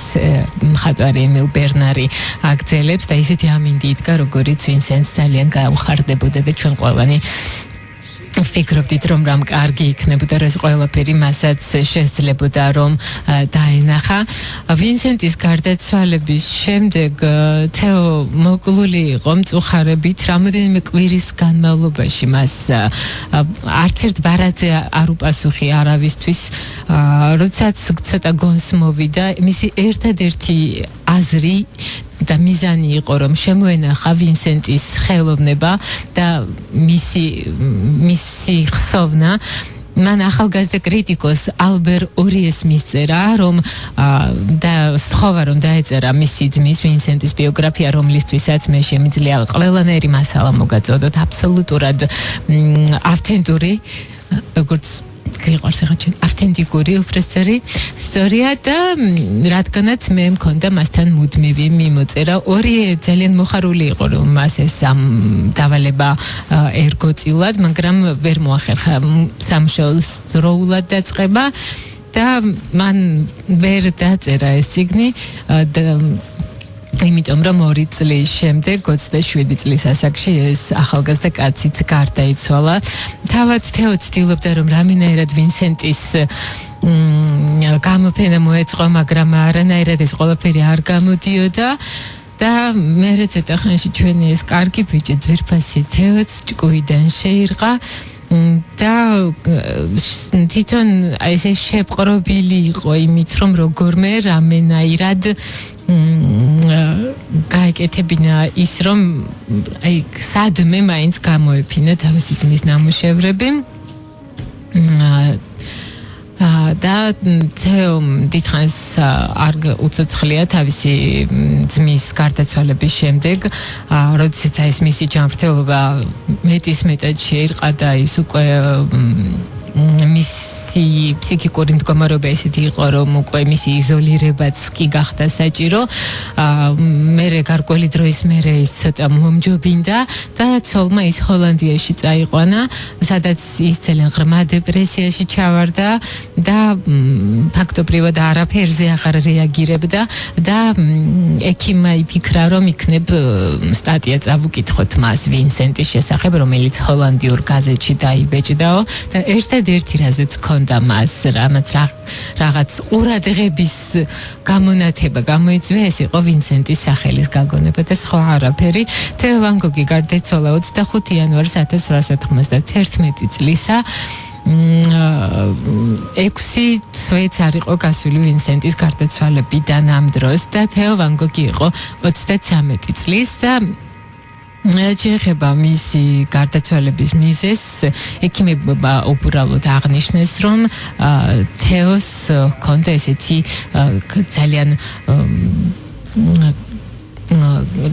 მხატვარი ემილ ბერნარი აგრძელებს და ისეთი ამინდი იდგა როგორიც ვინსენტს ძალიან გაუხარდებოდა და ჩვენ ყველანი ვფიქრობდით რომ რამ კარგი იქნებოდა რომ ეს ყველაფერი მასაც შესძლებოდა რომ დაენახა. ვინსენტის გარდაცვალების შემდეგ თეო მოკლული იყო მწუხარებით რამოდენიმე კვირის განმავლობაში მას არც ერთ ბარათზე არ უპასუხი არავისთვის. როდესაც ცოტა გონს მოვიდა მისი ერთადერთი აზრი და მიზანი იყო რომ შემოენახა ვინსენტის ხელოვნება და მისი ხსოვნა. მან ახალგაზრდა კრიტიკოს ალბერ ორიეს მისწერა რომ და სთხოვა რომ დაეწერა მისი ძმის ვინსენტის ბიოგრაფია რომლისთვისაც მე შემიძლია ყველანაირი მასალა მოგაწოდოთ აბსოლუტურად ავთენტური როგორც გიყვარს ახლა ჩვენ ავთენტიკური უბრალოდ ისტორია და რადგანაც მე მქონდა მასთან მუდმივი მიმოწერა. ორიე ძალიან მოხარული იყო რომ მას ეს დავალება ერგო წილად, მაგრამ ვერ მოახერხა სამუშაოს დროულად დაწყება და მან ვერ დაწერა ეს წიგნი და იმიტომ რომ 2 წლის შემდეგ 27 წლის ასაკში ეს ახალგაზრდა კაციც გარდაიცვალა. თავად თეო ცდილობდა რომ რამენაირად ვინსენტის გამოფენა მოეწყო, მაგრამ არანაირად ეს ყველაფერი არ გამოდიოდა და მე ცოტა ხანში ჩვენი ეს კარგი ბიჭი ძვირფასი თეოც ჭკუიდან შეირყა და თვითონ ესე შეპყრობილი იყო იმით რომ როგორმე რამენაირად გაეკეთებინა ის რომ აი სადმე მაინც გამოეფინა თავისი ძმის ნამუშევრები და თეო დიდხანს არ უცოცხლია თავისი ძმის გარდაცვალების შემდეგ, როდესაც ეს მისი ჯანმრთელობა მეტად შეირყა და ის უკვე მისი ფსიქიკური მდგომარეობა ისეთი იყო რომ უკვე მისი იზოლირებაც კი გახდა საჭირო. მერე გარკვეული დროის მერე ის ცოტა მომჯობინდა და ცოლმა ის ჰოლანდიაში წაიყვანა, სადაც ის ძალიან ღრმა დეპრესიაში ჩავარდა და ფაქტობრივად არაფერზე აღარ რეაგირებდა და ექიმმა იფიქრა რომ იქნებ სტატია წავუკითხოთ მას ვინსენტის შესახებ, რომელიც ჰოლანდიურ გაზეთში დაიბეჭდაო და ერთადერთი რაზეც ქონდა მას რაღაც ყურადღების გამონათება გამოიწვია, ეს იყო ვინსენტის სახელის გაგონება და სხვა არაფერი. თეო ვან გოგი გარდაიცვალა 25 იანვარის 1891 წლისა. 6 თვეც არ იყო გასული ვინსენტის გარდაცვალებიდან ამ დროს და თეო ვან გოგი იყო 33 წლის და შეეხება მისი გარდაცვალების მიზეზს, ექიმებმა უბრალოდ აღნიშნეს, რომ თეოს ჰქონდა ესეთი ძალიან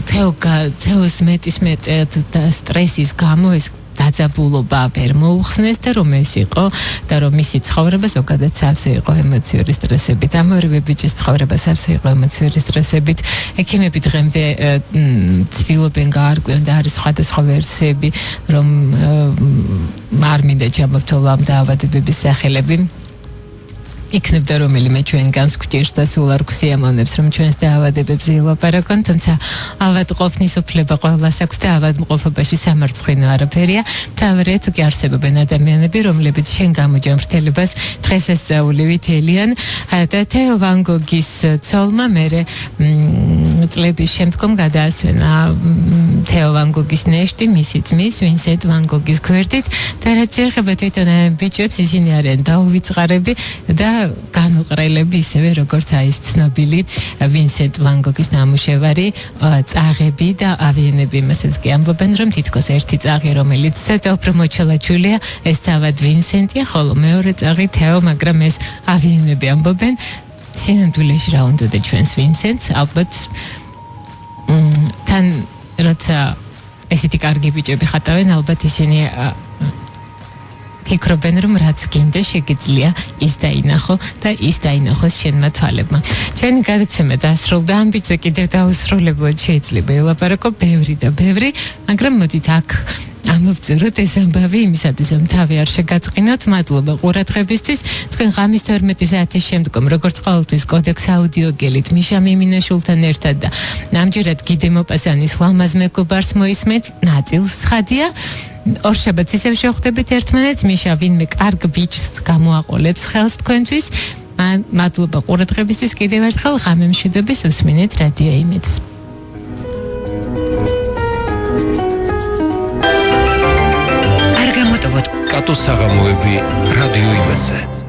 თეოს მეტად და სტრესის გამო ეს დაძაბულობა ვერ მოუხსნეს და რომ ეს იყო და რომ მისი ცხოვრება ზოგადად სავსე იყო ემოციური სტრესებით. ამ ორივე ბიჭის ცხოვრება სავსე იყო ემოციური სტრესებით. ექიმები დღემდე ცდილობენ გაარკვიონ და არის სხვადასხვა ვერსიები, რომ არ მინდა ჩამოვთვალო ამ დაავადებების სახელები. იქნებდა რომელიმე ჩვენგანს გვჭირს და სულ არ გვსიამოვნებს რომ ჩვენს დაავადებებზე ილაპარაკონ, თუმცა ავად ყოფნის უფლება ყველას აქვს და ავად მყოფობაში სამარცხვინო არაფერია. მთავარია თუ კი არსებობენ ადამიანები, რომლებიც შენ გამოჯამრთელებას დღესასწაულივით ელიან და თეო ვან გოგის ცოლმა მერე წლების შემდგომ გადაასვენა თეო ვან გოგის ნეშტი მისი ძმის ვინსენტ ვან გოგის გვერდით და რაც შეეხება თვითონ ბიჭებს, ისინი არიან დაუვიწყარები და განუყრელები ისევე როგორც აი ეს ცნობილი ვინსენტ ვან გოგის ნამუშევარი წაღები და ავიენები. იმასაც კი ამბობენ რომ თითქოს ერთი წაღი რომელიც ცოტა უფრო მოჩალაჩულია ეს თავად ვინსენტია, ხოლო მეორე წაღი თეო, მაგრამ ეს ავიენები ამბობენ. სინამდვილეში რა უნდა ჩვენს ვინსენტს ალბათ თან როცა ესეთი კარგი ბიჭები ხატავენ, ალბათ ისინი ფიქრობენ რომ რაც გინდა შეგიძლია ის დაინახო და ის დაინახოს შენმა თვალებმა. ჩვენი გადაცემა დასრულდა, ამ ბიჭზე კიდევ დაუსრულებლად შეიძლება ელაპარაკო ბევრი, მაგრამ მოდით აქ ამოვწეროთ ეს ამბავი იმისათვის რომ თავი არ შეგაწყინოთ. მადლობა ყურადღებისთვის. თქვენ ღამის 12 საათის შემდგომ როგორც ყოველთვის კოდექს აუდიოგელით მიშა მიმინაშვილთან ერთად და ამჯერად გიდე მოპასანის ლამაზ მეგობარს მოისმენთ ნაწილს ცხადია ორ შაბათს ისევ შევხვდებით ერთმანეთს, მიშა ვინმე კარგ ბიჭს გამოაყოლებს ხელს თქვენთვის. მადლობა ყურადღებისთვის კიდევ ერთხელ ღამე მშვიდობის უსმინეთ რადიო იმედს. არ გამოტოვოთ კატოს საღამოები რადიო იმედზე.